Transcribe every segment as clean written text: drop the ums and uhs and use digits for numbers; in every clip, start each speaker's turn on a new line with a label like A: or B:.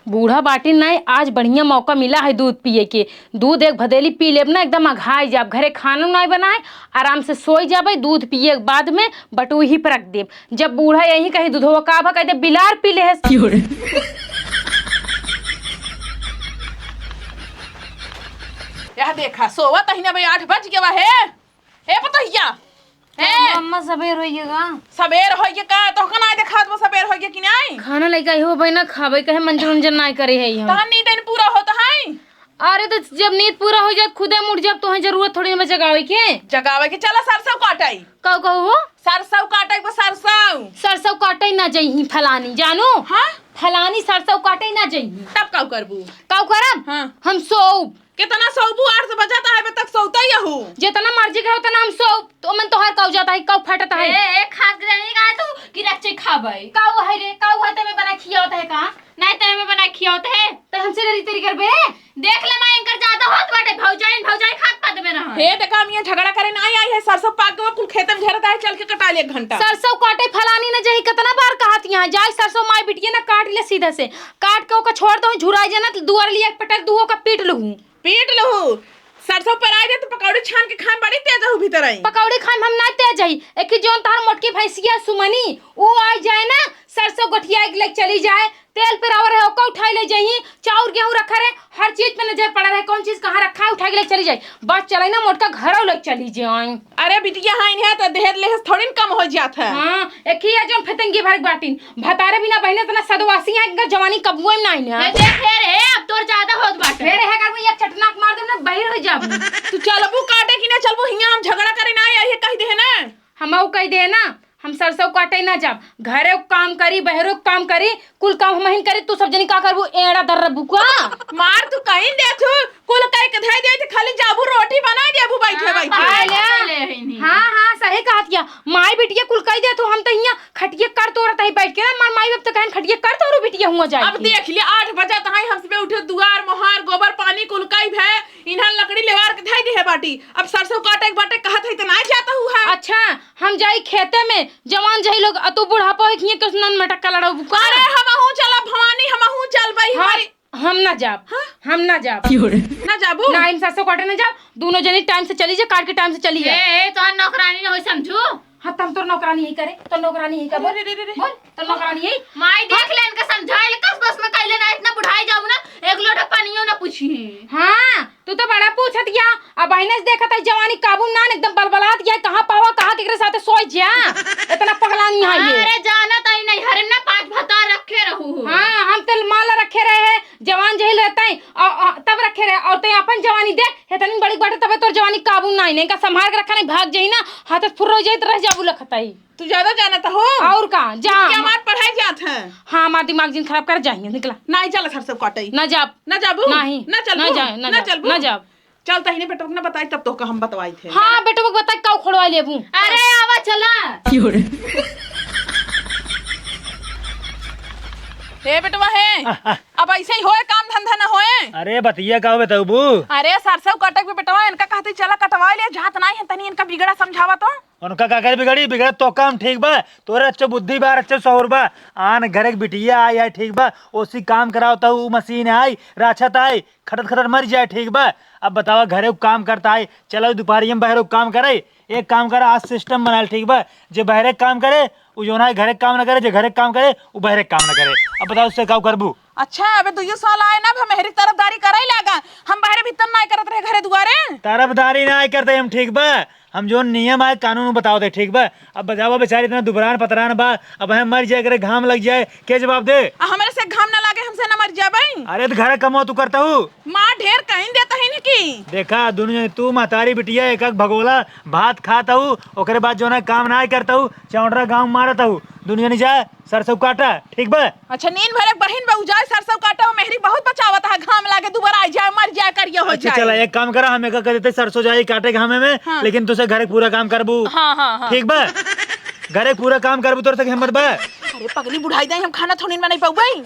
A: बूढ़ा बाटी नहीं, आज बढ़िया मौका मिला है दूध पिए के। दूध एक भदेली पी लेब ना एकदम अघाई जाब। घरे खाना नहीं बनाए, आराम से सोई जाबे। दूध पिए के बाद में बटुही पर रख देब। जब बूढ़ा यही कहीं दूधवा का कह दे बिलार पी ले है।
B: यह देखा सोवा तहिना भाई 8 बज गया है। ए पतहिया
A: अम्मा सबेर होइएगा।
B: सबेर होइए का तो कना देखात में सबेर होइए कि नहीं?
A: खाना लइका हो भाई ना खाबे कहे मंजन उंजन नहीं करे है हम।
B: तहन नींद पूरा होता है।
A: अरे तो जब नींद पूरा हो जाए खुदे मुड़ जब तो जरूरत थोड़ी ना जगावे के चला
B: सरसों काटाई
A: कहो
B: सरसों काटे को
A: सरसों काटे ना जही फलानी जानो।
B: हाँ
A: फलानी सरसों काटे ना जही
B: तब काऊ करबू
A: काऊ करब।
B: हाँ।
A: हम सोब
B: कितना सोबू 8 बजाता है तक सोता ही हूँ।
A: जितना मर्जी करो उतना हम सोब तो मन तोहर काऊ जाता है काऊ फटता है।
C: ए खात नहीं का तू कि रच्चे खाबै
A: काऊ है रे काऊ है ते में बना खियावत है का
C: नहीं ते में बना खियावत है
A: तो हमसे री तेरी करबे।
C: देख ले मैं इनकर ज्यादा होत बाटे भौजाई खात पात में रह
B: हे देखा मियां झगड़ा करे नहीं आई है। सरसों पाक के कुल खेत में घेरता है चल के कटा ले 1 घंटा।
A: सरसों काटे फलानी ना जही कितना बार कहत यहां जाए सरसों माई बिटिया ना काट ले सीधा से काट के ओका छोड़ दो झुराई जना दुआर लिया पटक दुओ का पीट लहू
B: सरसों पर आ जाए तो पकौड़े छान के खान बड़ी तेज हो भीतर आई
A: पकौड़े खान हम ना तेज जाई एक जोन तार मोटकी भैंसिया सुमनी वो आ जाए ना सरसों गठिया एक चली जाए तेल पे रावर है ओका उठा ले जाई चाउर गेहूं रखा रहे हर चीज पे नजर पड़ा रहे कौन चीज कहां रखा है उठा के ले चली जाए बस चले ना मोटका घरों ले चली जाए।
B: अरे बिटिया हाइन है तो देहर ले थोड़ी कम हो जात है।
A: हां एक ही जोन फतंगी भर बाटिन भतारे बिना बहने तना सदवासी है इनका जवानी कबुए में नहीं है।
C: देख रे अब तोर ज्यादा होत बाटे
A: फेर है कर एक चटनाक मार दे ना बहिर हो जाब।
B: तू चलबू काटे कि ना चलबू हिया हम झगड़ा करे ना यही कह दे ना
A: हमऊ कह दे ना हम सरसों काटे ना जाब घरे काम करी बहरो काम करी कुल काम हम करी तू सब जनी का करबू एड़ा दर बुका
B: मार तू कहीं दे तू कुल कह के धई दे त खाली जाबू रोटी बना देबू बैठे बैठे।
A: हां सही कहतिया माई बिटिया कुल कह दे तू हम त हिया खटिया कर तोरत है बैठ के मार माई बाप त कहन खटिया कर तोरू बिटिया हुआ जाए।
B: अब देख ले 8 बजे त हम सब उठे दुआर मोहार गोबर पानी कुल कई भे इन्हां लकड़ी लेवार के धई दे है बाटी अब सरसों काटे के बाटे कहत है त ना जाता हुआ।
A: अच्छा हम जाई खेते में जवान जही लोग अतु बुढ़ापा है किए कसनन मटक्का लड़ाऊ बुका।
B: अरे हमहू चला भवानी हमहू चलबई हमारी
A: हम ना जाब। हम ना जाब
B: ना जाबू
A: ना इन सरसों काटे ना जाब दोनों जनी टाइम से चली जा काट के टाइम से चली जा।
C: ए तो नौकरानी न होई समझू।
A: हां तुम तो नौकरानी ही करे तो नौकरानी ही कर बोल तो नौकरानी ही
C: माई देख ले इनका समझाइल कस बस में कहले ना इतना बुढ़ाई जाऊ ना एक लोटा पानियो ना पूछी।
A: हां तू तो बड़ा पूछत या अब आईने से देखत है जवानी काबू ना एकदम बलबलात गया कहां पावा कहां केकरे साथे सोई जा इतना पगलानी है ये।
C: अरे जाना तई नहीं हरम ना 5 भता रखे रहू।
A: हां हम तो माला रखे रहे हैं जवान जही रहता है तब रखे रहे और ते अपन जवानी देख इतनी बड़ी बाटे तबे तोर जवानी काबू नहीं का संभाल के रखा नहीं भाग जही ना हाथ फुर्रो जाई त रह जाबू लखताई।
B: तू ज्यादा जानता हो
A: और का जा
B: क्या मार पढ़ाई जात है।
A: हां हमारा दिमाग जिन खराब कर जाएंगे निकला
B: नहीं चल सरसों काटई
A: ना जाब
B: ना जाबू
A: नहीं
B: ना चल
A: ना जाए ना चलबू ना जाब
B: चल तहिने बेटो ना बताई तब तो का हम बतवाई थे।
A: हां बेटो को बता काऊ खड़वा लेबू।
C: अरे आवा चला
B: हे बेटवा है अब ऐसे ही होए काम धंधा ना होए।
D: अरे बतिया का बताबू
B: अरे सरसों कटक पे बेटवा इनका कहते चला कटवा ले जात नहीं है तनी इनका बिगड़ा समझावा तो
D: उनका का करे बिगड़ी बिगड़ तो काम ठीक बा तोरे अच्छा बुद्धि बा अच्छा शौर बा आन घरे के बिटिया आई है ठीक बा ओसी काम करावता हूँ मशीन आई राछत आई खटत खटत मर जाए ठीक बा। अब बतावा घरे काम करता है चलो दोपहरी में बहरे काम करे एक काम करे आज सिस्टम बनाए ठीक बा जे बहरे काम करे वो जो ना घरे काम ना करे जे घरे काम करे वो बहरे काम ना करे। अब बताओ उससे क्या करबू।
B: अच्छा अबे 2 साल आए ना मेरी तरफदारी करे लगा हम बहरे भीतर ना करत रहे घरे दुआरे
D: तरफदारी ना करते हम ठीक बा हम जो नियम आए कानून बताओ दे ठीक बा। अब बजावा बेचारी इतना दुबरान पतरान बा अब हम मर जाए करे घाम लग जाए के जवाब दे।
B: हमारे से घाम ना लागे हमसे ना मर जाबई।
D: अरे तो घर कमाओ तू करता हूँ
B: माँ ढेर कहीं देता है की
D: देखा दुनिया तू महतारी बिटिया एक भगोला भात खाता हूँ ओकरे बाद जो ना काम ना करता हूँ चौंडरा गाँव मारता हूँ दुनिया नहीं जाए सरसों काटा ठीक बा।
B: अच्छा नींद भरे बहन बहु जाए सरसों काटा मेहरी बहुत बचावत है घाम लागे दोबारा आ जाए मर जाए करिए हो
D: अच्छा
B: जाए।
D: चला एक काम करा हमें कर देते सरसों जाए काटे घामे में
B: हाँ।
D: लेकिन तुझे घरे पूरा काम करबू।
B: हाँ।
D: ठीक बा घरे पूरा काम करबू तोर तक हिम्मत बा।
B: अरे पगली बुढ़ाई दे हम खाना थोड़ी में नहीं पाऊ भाई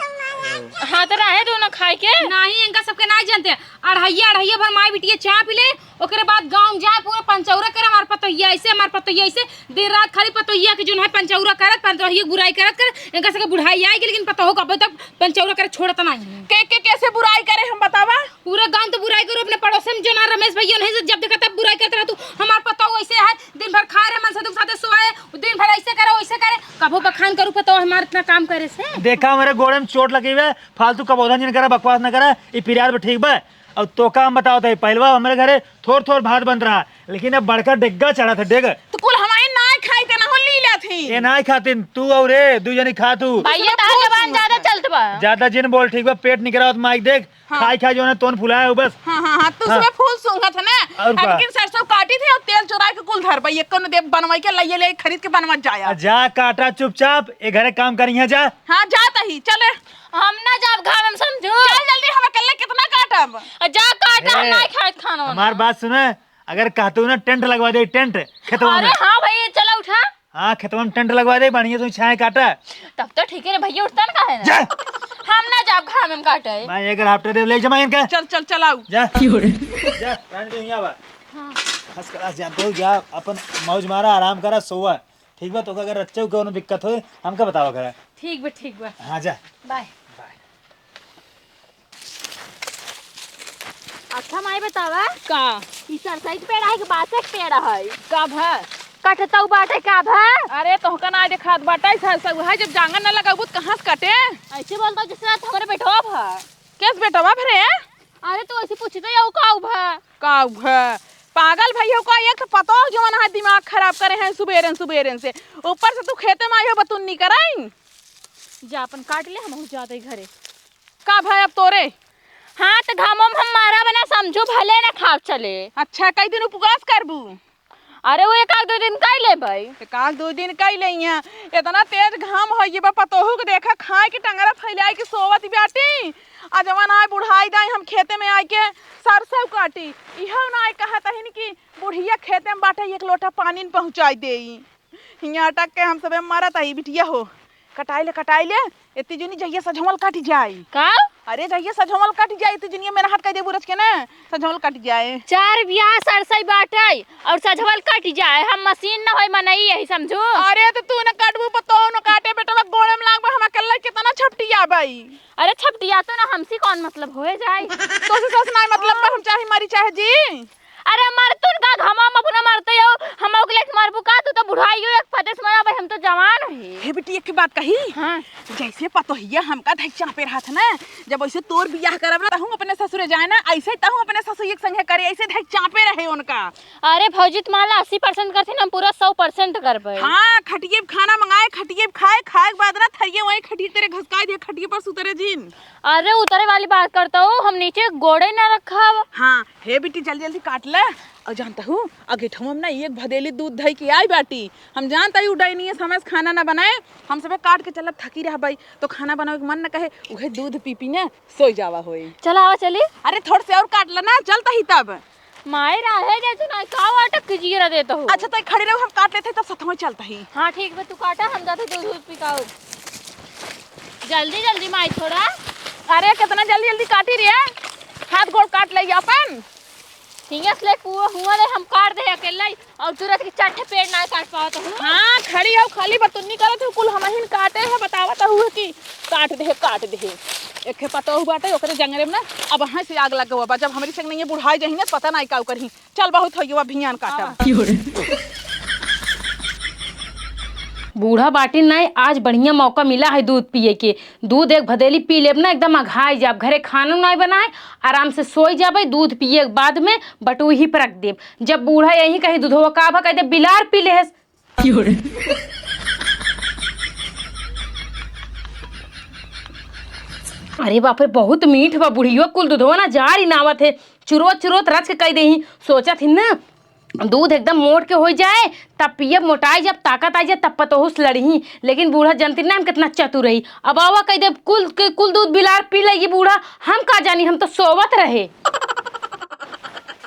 C: हाँ तो रहे दो ना खाए के।
A: नहीं इनका सबके नहीं जानते। अढ़ैया भर माई बिटिया चाय पी ले, ओकरे बाद गांव जाए पूरा पंचौरा करे। हमार पतोहिया ऐसे देर रात खाली पतोहिया के जोन है पंचौरा करत, पंचौहिया बुराई करत कर। इनका सबके बुढ़ाई आएगी लेकिन पतोह कब तक पंचौरा करे छोड़त नहीं।
B: के कैसे बुराई करे हम बतावा?
A: पूरे गांव तो बुराई करो। अपने पड़ोस में जो ना रमेश भैया नहीं से जब देखा तब बुराई करते रह। तू हमार पतोह ऐसे है, दिन भर खाए रहे मन से दुख साथे सोए, दिन भर ऐसे करे वैसे करे। कबो बखान करू पतोह हमार इतना काम करे से।
D: देखा मेरे गोड़े में चोट लगी हुई है, फालतू कबोधा नहीं करा, बकवास न करा। ये पिरियाद में ठीक बा। अब तो काम बताओ था पहलवा हमारे घरे थोड़ भात बन रहा, लेकिन अब बड़का डिग्गा चढ़ा था। डिग
B: तो कुल हमारे नाय खाई थे ना हो लीला थी।
D: ये ना खातिन तू और रे दू जनी खा तू।
C: भैया तार जबान ज्यादा चलत बा।
D: ज्यादा जिन बोल ठीक बा, पेट निकला माइक देख। खाई जो है तोन फुलाया हो बस।
B: हाँ तो उसमें फूल सूंघा था ना।
D: और का?
B: लेकिन सरसों काटी थी और तेल चुरा के कुल धर भाई एक देव बनवाई के लाइए ले खरीद के बनवा जाया।
D: जा काटा चुपचाप, ये घरे काम करी जा।
B: हाँ जाता ही चले।
C: हम ना जाब घर में समझो।
B: चल जल्दी, हम अकेले कितना काटब।
C: जा काटा हम नहीं खाए खाना।
D: हमार बात सुने, अगर कहतू ना टेंट लगवा दे, टेंट खेतवा में।
C: अरे हाँ भैया चलो उठा।
D: हाँ खेतवा में टेंट लगवा दे, बढ़िया तू छाए काटा।
C: तब तो ठीक है भैया, उठता ना काहे
D: जा
C: ना। हम ना जाब घर में काटे।
D: मैं एक हफ्ते दे ले जमा इनका।
B: चल चलाऊ
D: जा जा रानी तो यहाँ बा। फर्स्ट क्लास जानते हो, जा अपन मौज मारा, आराम करा, सोवा ठीक बा। तो अगर रच्चे को कोनो दिक्कत हो हमका बतावा करा।
A: ठीक बा।
D: हाँ जा
A: बाय।
C: अच्छा माई बतावा
B: का
C: ई सरसई के पेड़ है कि बासे के पेड़ है?
B: कब है?
C: कटतौ बाटे का भा?
B: अरे तो का ना खाद बाटा सब है, जब जांगन न लगाबू तो कहाँ से काटे?
C: ऐसे बोलता जिस रात हमारे बेटवा भा।
B: कैस बेटवा भरे?
C: अरे तो ऐसे पूछते हो का भा?
B: का है पागल भैया का एक पतो जो ना दिमाग खराब करे हैं सुबेरन से। ऊपर से तू खेते में आयो बतून नहीं कराई।
C: जा अपन काट ले, हम हो जाते घरे।
B: का भाई अब तोरे?
C: हाँ तो घामों में हम मारा बना समझो, भले ना खाव चले।
B: अच्छा कई दिन उपवास करबू?
C: अरे वो एक आध दो दिन कर ले भाई।
B: काल 2 दिन कई लइया। इतना तेज घाम हो ये बा पतोहू के देखा खाए के टंगरा फैलाए के सोवत बाटी। आ जवान आए बुढ़ाई दाई हम खेते में आए के सरसों काटी। इहो ना आए कहत हन कि बुढ़िया खेते में बाटे एक लोटा पानी में पहुंचाई देई। हिया अटक के हम सबे मारत आई बिटिया हो। कटाई ले इतनी जुनी जइया सजमल काटी जाए।
C: का?
B: अरे जइया सजमल काटी जाए इतनी जुनिया मेरा हाथ कह दे बुरज के ना सजमल काटी जाए।
C: 4 बियाह सरसई बाटे और सजवल कट जाए। हम मशीन ना होय मनई यही समझो।
B: अरे तो तू न काटबू पतो न काटे बेटा गोड़े में लागबा हम अकेला कितना छपटिया भाई।
C: अरे छपटिया तो ना हमसी कौन मतलब होए जाए।
B: तो से सस नहीं मतलब हम चाहे मरी चाहे जी।
C: अरे मर तुन का घमा में अपना मरते हो, हम ओकले मरबू का? तू तो बुढ़ाई हो एक फतेस मरा भाई, हम तो जवान है।
B: हे बेटी एक बात कही।
C: हाँ।
B: जैसे पतोहिया हमका धई चापे रहा था ना, जब ऐसे तोर बियाह करब ना तहू अपने ससुरे जाए ना, ऐसे तहू अपने ससुर एक संगे करे, ऐसे धई चापे रहे उनका।
C: अरे भौजी तुम्हारा 80% करथी, हम पूरा 100% करबे।
B: हाँ खटिए खाना मंगाए, खटिए खाए के बाद ना थरिये वही खटिए तेरे घसकाए दे, खटिए पर सुतरे जीन।
C: अरे उतरे वाली बात करता हूँ, हम नीचे गोड़े ना रखा।
B: हाँ हे बेटी जल्दी काट ले। और जानता हूँ अगे ठमम ना एक भदेली दूध दही की आई बाटी। हम जानता ही उड़ाई नहीं है समय से खाना ना बनाए, हम सब काट के चलब थकी रह भाई तो खाना बनावे के मन न कहे, उहे दूध पी पी ने सोई जावा होई।
C: चला आवा चली।
B: अरे थोड़ से और काट लेना चलता ही तब।
C: माई रहे जैसे ना का अटक के जीरा देता हूँ।
B: अच्छा तो खड़ी रहो, हम काट लेते तब सतवा चलता ही।
C: हाँ ठीक है, तू काटा हम जाते दूध पिकाओ। जल्दी माई थोड़ा।
B: अरे कितना जल्दी काटी रे, हाथ गोड़ काट ले अपन।
C: हिंगस ले हुआ ले हम काट दे अकेला ही, और तुरंत के चाटे पेड़ ना काट पावत हूँ।
B: हाँ खड़ी हो खाली बतुन्नी करत हो, कुल हमहिन काटे है बतावत हुए कि काट दे। एक पतो हुआ बाटे ओकरे जंगरे में ना अब वहां से आग लग गवा। जब हमारी संग नहीं बुढ़ाई जही ना पता नहीं का करही। चल बहुत हो गया भियान काटा।
A: बूढ़ा बाटी नहीं, आज बढ़िया मौका मिला है दूध पिए के। दूध एक भदेली पी लेब ना एकदम अघाई जाब, घरे खाना नहीं बनाए, आराम से सोई जाबे। दूध पिए के बाद में बटुही पर रख देब। जब बूढ़ा यही कही दूधवा का भा कह दे बिलार पी ले। अरे बाप रे बहुत मीठ बा, बुढ़ियो कुल दूधवा ना जारी नावत है। चुरोत रच के कह दे सोचा थी ना दूध एकदम मोट के हो जाए तब पियब, मोटाई जब ताकत आ जाए तब पतोहुस लड़ही। लेकिन बूढ़ा जनती ना हम कितना चतुर रही। अब आवा कह दे कुल दूध बिलार पी लेगी बूढ़ा, हम का जानी, हम तो सोवत रहे।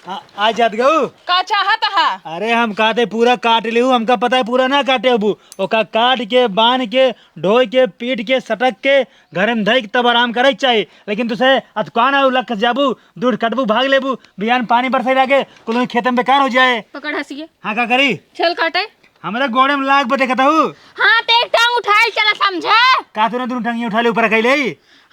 D: आज जात गऊ।
B: का चाहत है?
D: अरे हम कहते पूरा काट लिहू, हमका पता है पूरा ना काटे अबू। ओका काट के बांध के ढोई के पीट के सटक के घर में धई के तब आराम करे चाहिए। लेकिन तुसे अतकान है लख जाबू दूध कटबू भाग लेबू बिहान पानी बरसे लागे कुल खेत में बेकार हो जाए।
C: पकड़ हंसिए,
D: हाँ का करी
C: चल काटे।
D: हमारे गोड़े में लाग बते कहता हूँ।
C: हाँ तो एक टांग उठाए चला समझे।
D: का तूने दोनों टंगी उठा ले ऊपर कैले।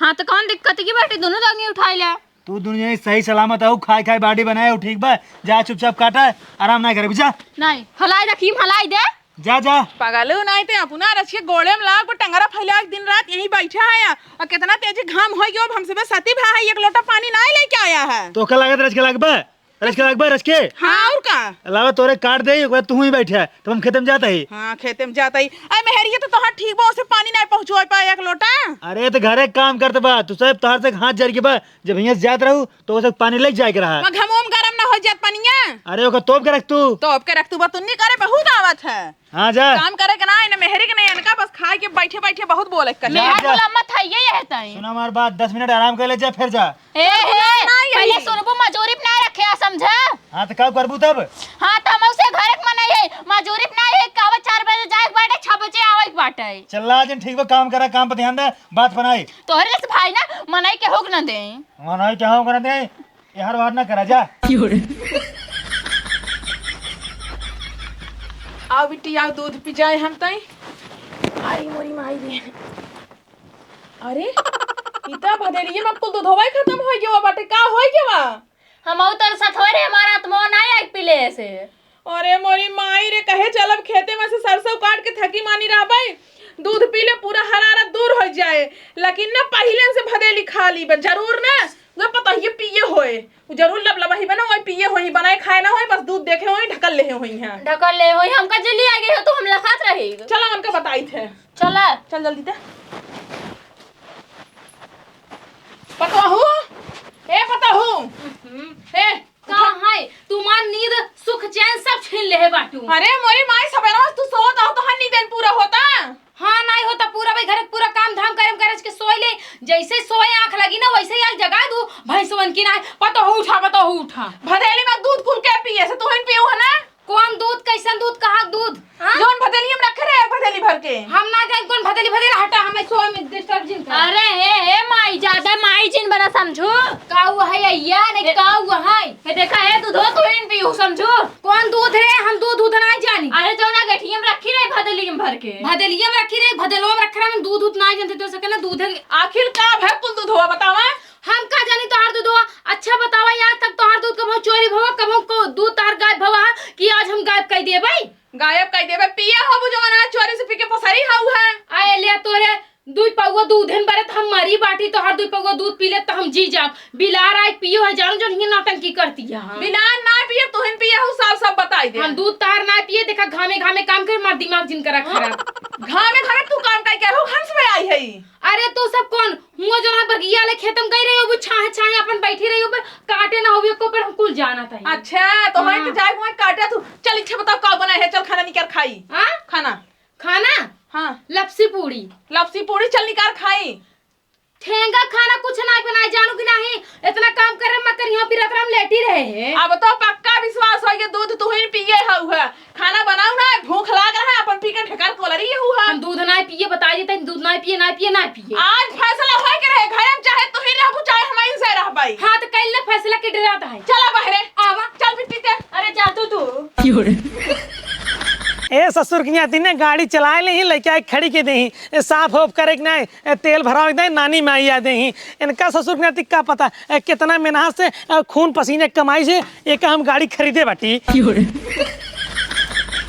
C: हाँ तो कौन दिक्कत की बेटी, दोनों टांगे उठाए ले।
D: तू दुनिया सही सलामत है, खाए खाए बाडी बनाए ठीक बा। जा चुपचाप काटा आराम ना करे बुझा।
C: नहीं हलाई रखी हलाई दे।
D: जा जा
B: पगलू नहीं थे अपना रचिए गोड़े में लाग टंगरा फैला दिन रात यहीं बैठा है और कितना तेजी घाम हो गयो। हमसे बस सती भाई एक लोटा पानी नहीं लेके आया है।
D: तो कल लागत रच के लगबा रच के।
B: हाँ और का
D: अलावा तोरे काट दे एक बार तू ही बैठा है तो हम खेत में जाता ही।
B: हाँ खेते में जाता ही। अरे मेहरिया तो तोहार ठीक बा, उसे पानी नहीं पहुंचवा पाया एक लोटा।
D: अरे तो घरे काम करते बा तू सब तोहर से हाथ जर के बा जब यहाँ से जात रहू तो वो सब पानी लग जाए के रहा।
B: घमोम गरम ना हो जात पानिया।
D: अरे ओका तोप के रख तू।
B: तो अब के रख तू बा तुन्नी करे बहुत आवत है।
D: हाँ जा
B: काम करे के ना ना मेहरी के नहीं इनका बस खाए के बैठे बैठे बहुत बोले कर।
C: मेरा गुलाम था ये है तई।
D: सुना हमारी बात 10 मिनट आराम कर ले जा फिर जा।
C: पहले सुनबो मजूरी ना रखे समझे।
D: हाँ तो का करबू तब।
C: हाँ तो हम उसे घर में नहीं है मजूरी ना है। कावा 4 बजे जाए बाटे 6 बजे आवे बाटे।
D: चल आज ठीक बा काम करा काम पर ध्यान दे बात बनाई।
C: तोहरे से भाई ना मनाई के होक ना दे।
D: मनाई क्या हो कर दे यार बात ना करा जा।
B: आओ बिट्टी आओ दूध पी जाए हम तई। आई मोरी माई दे। अरे इतना भदेरिए में कुल दूध होवे खत्म हो गयो बाटे का हो गयो।
C: हम उतर साथ हो रे हमारा आत्मा नहीं आई पीले से।
B: अरे मोरी माई रे कहे चलब खेते में से सरसों काट के थकी मानी रहबै दूध पी ले पूरा हरारत दूर हो जाए। लेकिन ना पहले से भदेली खा ली जरूर ना वो पता ये पिए होए जरूर लबलबा ही बना होई पिए होई बनाए खाए ना होई बस दूध देखे होई ढकल ले होई हैं।
C: ढकल ले होई हमका जल्दी आ गए हो तो हम लखात रही।
B: चलो उनका बताई थे।
C: चल
B: चल जल्दी दे पताहू ए पताहू ए
A: कहाँ है तुम्हार नींद सुख चैन सब छीन ले है बाटू।
B: अरे मोरी माई सवेरा तू सोत हो तो हन्नी दिन पूरा होता।
A: हाँ नहीं होता पूरा भाई घर पूरा काम धाम करे के सोए ले जैसे सोए आंख लगी ना वैसे ही जगा दू भैंसवन की ना पता हो उठा
B: भदेली में दूध कुल के पिए से तू पियो है ना।
A: कौन दूध कैसन दूध कहाँ दूध
B: जोन भदेली हम रखे रहे भदेली भर के
A: हम ना जाए कौन भदेली हटा हमें सोए में डिस्टर्ब जिन कर।
C: अरे हे माई ज्यादा माई जिन बना समझो।
A: का हुआ है या नहीं का हुआ है
C: ये देखा है दूध तो इन पियो समझो।
A: कौन दूध है हम दूध नहीं जानी।
C: अरे जो ना गठियम रखी रहे भदेली में भर के
A: भदेलिया में रखी रे भदेलो में रख रहा हम दूध नहीं जानते तो सके ना दूध है।
B: आखिर का है कुल दूध हुआ बतावा।
A: हम का जानी तोहार दूध हुआ। अच्छा बतावा यार तक तोहार दूध कब चोरी भवा कब को दूध तार गायब भवा कि आज हम गायब कर दिए भाई।
B: गायब कर देबे पिए हो बुझवाना चोरी से पी के पसरी हाउ है।
A: आए ले तोरे दूध पौवा दूध हन बरे हम मरी बाटी तो हर दूध पौवा दूध पी ले तो हम जी जाब। बिलार आए पियो है जानो जो हिंग नौटंकी करती है।
B: बिलार ना पिए तो हिन पिए हो सब बताई दे।
A: हम दूध तार ना पिए देखा घामे घामे काम कर मार दिमाग जिन करा खराब।
B: घामे घामे तू काम काई के हो हंस में आई है।
A: अरे तू सब कौन हुआ जो ना बगिया ले खेतम गई रही हो वो छाए अपन बैठी रही हो पर काटे ना होवे को पर हम कुल जाना था।
B: अच्छा तो हम तो जाए मैं काटा तू चल इच्छा बताओ का बना है चल खाना निकाल खाई।
A: हां खाना
B: हाँ
A: लपसी पूड़ी
B: चल निकाल खाई।
A: ठेंगा खाना कुछ नहीं बनाए जानू कि नहीं इतना काम कर मैं कर यहाँ फिर हम लेटी रहे हैं।
B: अब तो पक्का विश्वास हो ये दूध तू ही पिए हुआ खाना बनाऊ ना भूख लाग रहा है अपन पी के ठेकर कोलरी हुआ।
A: हम दूध नहीं पिए बता देते दूध नहीं पिए
B: आज फैसला हो के रहे घर में चाहे तू ही रहबू चाहे हम ही से रहबाई।
A: हाँ तो कल ना फैसला के डराता है।
B: चला बहरे
A: आवा
B: चल बिट्टी ते।
C: अरे जा तू
E: ए ससुर की आती ने गाड़ी चलाए ले लेके आए खड़ी के दही साफ होफ करे के नहीं तेल भराव दे नानी माई आ दही इनका ससुर की आती का पता कितना मेहनत से खून पसीने कमाई से एक हम गाड़ी खरीदे बाटी।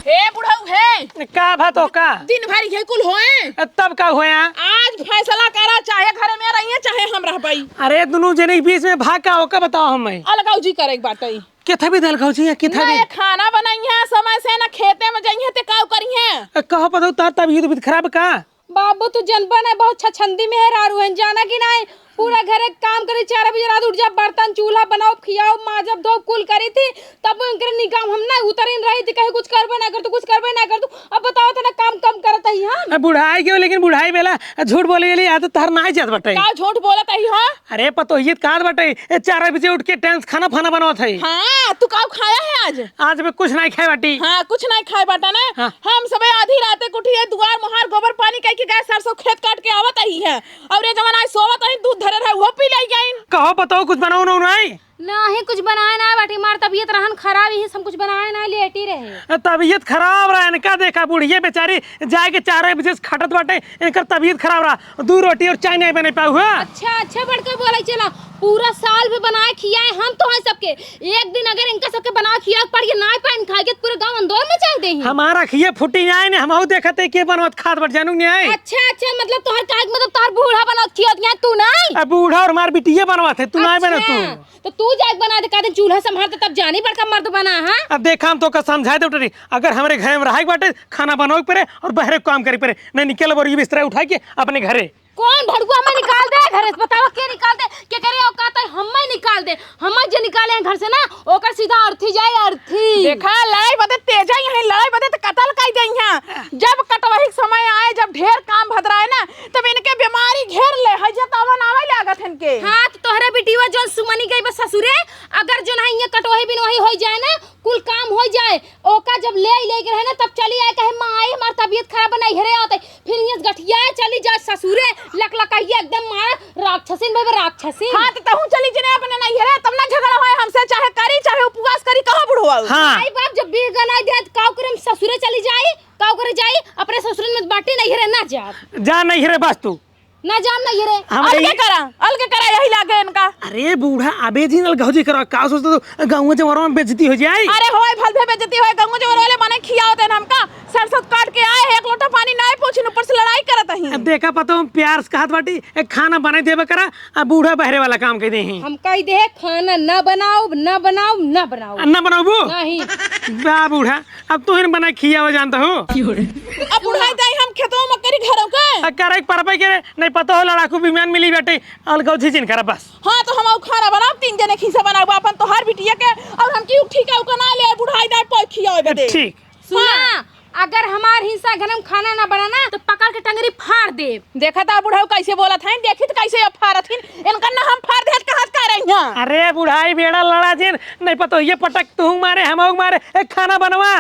B: हे बुढ़ऊ हे
E: का बात हो का
B: दिन भर ये कुल होए
E: तब का होया
B: आज फैसला करा चाहे घर में रहिए चाहे हम रहबाई।
E: अरे दोनों जने के बीच में भाग का हो का बताओ हम
B: अलगाऊ जी करे एक बात
E: किथा भी दल खाऊ छी किथा भी
B: खाना बनाइए समय से ना खेते में जाइए ते काऊ करिए
E: कहो बताओ तार तबीयत खराब का।
A: बाबू तू जनबन है बहुत छछंदी में है रारू है जाना कि नहीं पूरा घर काम करे 4 बजे रात उठ जा, बर्तन चूल्हा बनाओ खियाओ माजब धो कुल करी थी, तब इनकर निकाम हम ना उतरिन रही थी, कहीं कुछ करबे ना कर तू, कुछ करबे ना कर तू। अब बताओ तो ना काम कम करत ही हम।
E: बुढ़ाई के लेकिन बुढ़ाई बेला झूठ बोले गेली आ तो तहर नाही जात बटे।
B: का झूठ बोलत है हां?
E: अरे पतोहिए का बटे 4 बजे उठ के टेंस खाना बनावत है।
B: हां तू का खाया है आज?
E: आज में कुछ नहीं खाए बाटी।
B: हाँ कुछ नहीं खाए बाटा ना।
E: हाँ।
B: हम सबे आधी रात कुठिए दुआर मोहार गोबर पानी कह के गए सरसों खेत काट के आवत ही है, और ये जवन आज सोवत है दूध धरे रहे वो पी ले गई।
E: कहो बताओ कुछ बनाओ ना नहीं?
A: नहीं कुछ बनाए ना बाटी, मार तबीयत रहन खराब ही, सब कुछ बनाए ना लेटी रहे।
E: तबीयत खराब रहा इनका, देखा बुढ़िए बेचारी जाए के 4 बजे से खटत बाटे, इनकर तबीयत खराब रहा, 2 रोटी और चाय नहीं बने पाऊ।
A: अच्छा अच्छा बढ़कर बोला चला, पूरा साल भी बनाए खियाए हम तो है सबके, एक दिन अगर इनका सबके बना खिया पड़ के ना पान खाए के पूरे गांव अंदर में चाह दे।
E: हमारा खिए फुटी आए ने हमहु देखते के बनवत खाद बट जानू नहीं आए।
A: अच्छा अच्छा मतलब तोहर काज मतलब तोहर बूढ़ा बना खिया दिया तू नहीं?
E: अब बूढ़ा और मार बिटिया बनवत है, तू नहीं बने तू।
A: तो तू जाके बना दे, का दिन चूल्हा संभालते तब जानी बड़का मर्द बना। हां
E: अब देखा हम तो का समझाए दे उठरी, अगर हमारे घर में रहाई बाटे खाना बनाओ पड़े और बहरे काम करे पड़े, नहीं निकल बोरी बिस्तर उठा के अपने घरे।
A: कौन भड़ुआ हमें निकाल दे घर से? बताओ के निकाल दे, के करे औकात है हमें निकाल दे? हम जो निकाले हैं घर से ना ओकर सीधा अर्थी जाए अर्थी।
B: देखा लड़ाई बदे तेजा है, लड़ाई बदे तो कत्ल कर दई है। जब कटवही समय आए, जब ढेर काम भदराए ना, तब इनके बीमारी घेर ले है, जतावन आवे लागत इनके।
A: हां तो तोहरे बेटीवा जोन सुमनी गई बस ससुरे, अगर जो नहीं ये कटवही बिनवही हो जाए ना, कुल काम हो जाए, ओका जब ले के रहे ना तब चली आए कहे मां आई हमार तबीयत खराब नहीं घरे आते, फिर ये गठिया चली जाए ससुरे लकलकाइए एकदम मार राक्षसीन भाई राक्षसी।
B: हां तो तहू चली जने अपने नहीं घरे, तब ना झगड़ा होए हमसे, चाहे करी चाहे उपवास करी, कहां बुढ़वा।
E: हाँ
A: आई बाप जब भी गनाई दे काव करम ससुरे चली जाए, काव करे जाए अपने ससुर में बाटी नहीं घरे ना
E: जा नहीं रे बस तू
A: ना जान नहीं रे।
B: अलगे करा यही लागे इनका।
E: अरे बूढ़ा अबे दिन गौजी करो का सोचते तो गांव जवरों में बेइज्जती हो जाए।
B: अरे होए फल पे बेइज्जती होए, गांव जवर वाले माने खियावत है हमका, सरसों काट के आए एक लोटा पानी नहीं पूछिन, ऊपर से लड़ाई करत ही।
E: देखा पतो प्यार से कहत बाटी एक खाना बना देबे करा, अब बूढ़ा बहरे वाला काम कर दे।
A: हम कह दे खाना ना बनाओ ना बनाओ ना बनाओ
E: अन्ना बनाबू
A: नहीं।
E: बा बूढ़ा अब तू इन बना खिया हो जानता हो।
B: अब बुढ़ाई दाई हम खेतों में करी घरों के
E: करे परपे के नहीं पता हो लड़ाकू विमान मिली बेटे अलगौजी जिन करा बस।
B: हाँ तो हम खाना बनाओ 3 जने खीसा बनाओ अपन तो हर बिटिया के, और हम की ठीक है उका ना ले बुढ़ाई दाई पोई खियाओ बदे।
E: ठीक
A: सुना अगर हमार हिस्सा घर में खाना ना बनाना तो पकड़ के टंगरी फाड़ दे।
B: देखा था बुढ़ाऊ कैसे बोला था, देखी तो कैसे अब फाड़त हिन, इनका ना हम फाड़ देत कहां से रही हां।
E: अरे बुढ़ाई बेड़ा लड़ा जिन नहीं पता ये पटक तू मारे हम मारे एक खाना बनवा।